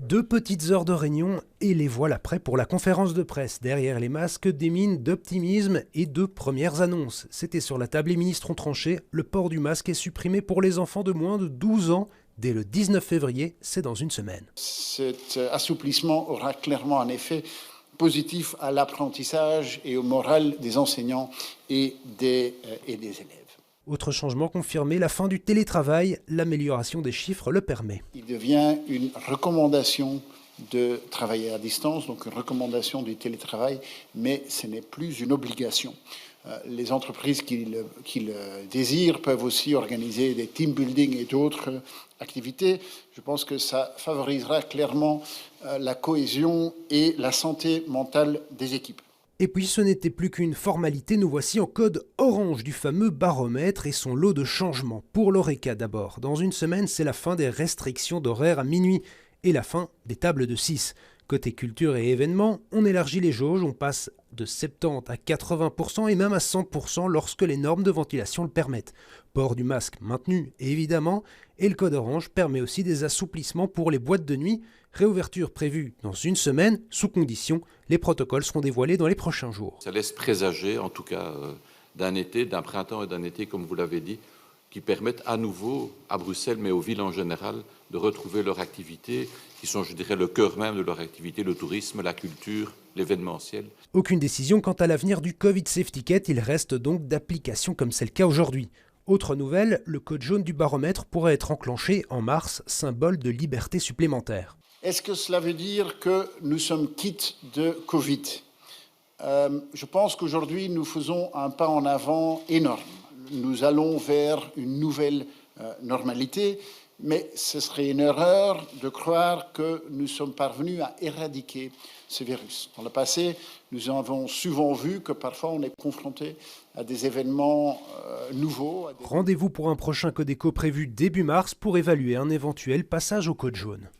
2 petites heures de réunion et les voilà prêts pour la conférence de presse. Derrière les masques, des mines d'optimisme et de premières annonces. C'était sur la table, les ministres ont tranché. Le port du masque est supprimé pour les enfants de moins de 12 ans. Dès le 19 février, c'est dans une semaine. Cet assouplissement aura clairement un effet positif à l'apprentissage et au moral des enseignants et des élèves. Autre changement confirmé, la fin du télétravail, l'amélioration des chiffres le permet. Il devient une recommandation de travailler à distance, donc une recommandation du télétravail, mais ce n'est plus une obligation. Les entreprises qui le désirent peuvent aussi organiser des team building et d'autres activités. Je pense que ça favorisera clairement la cohésion et la santé mentale des équipes. Et puis ce n'était plus qu'une formalité, nous voici en code orange du fameux baromètre et son lot de changements. Pour l'Horeca d'abord, dans une semaine, c'est la fin des restrictions d'horaire à minuit et la fin des tables de 6. Côté culture et événements, on élargit les jauges, on passe de 70 à 80% et même à 100% lorsque les normes de ventilation le permettent. Port du masque maintenu évidemment, et le code orange permet aussi des assouplissements pour les boîtes de nuit. Réouverture prévue dans une semaine, sous condition. Les protocoles seront dévoilés dans les prochains jours. Ça laisse présager en tout cas d'un été, d'un printemps et d'un été, comme vous l'avez dit, qui permettent à nouveau à Bruxelles, mais aux villes en général, de retrouver leur activité, qui sont, je dirais, le cœur même de leur activité, le tourisme, la culture, l'événementiel. Aucune décision quant à l'avenir du Covid Safety Ticket, il reste donc d'application comme c'est le cas aujourd'hui. Autre nouvelle, le code jaune du baromètre pourrait être enclenché en mars, symbole de liberté supplémentaire. Est-ce que cela veut dire que nous sommes quittes de Covid ? Je pense qu'aujourd'hui, nous faisons un pas en avant énorme. Nous allons vers une nouvelle normalité, mais ce serait une erreur de croire que nous sommes parvenus à éradiquer ce virus. Dans le passé, nous avons souvent vu que parfois on est confronté à des événements nouveaux. Rendez-vous pour un prochain Codeco prévu début mars pour évaluer un éventuel passage au code jaune.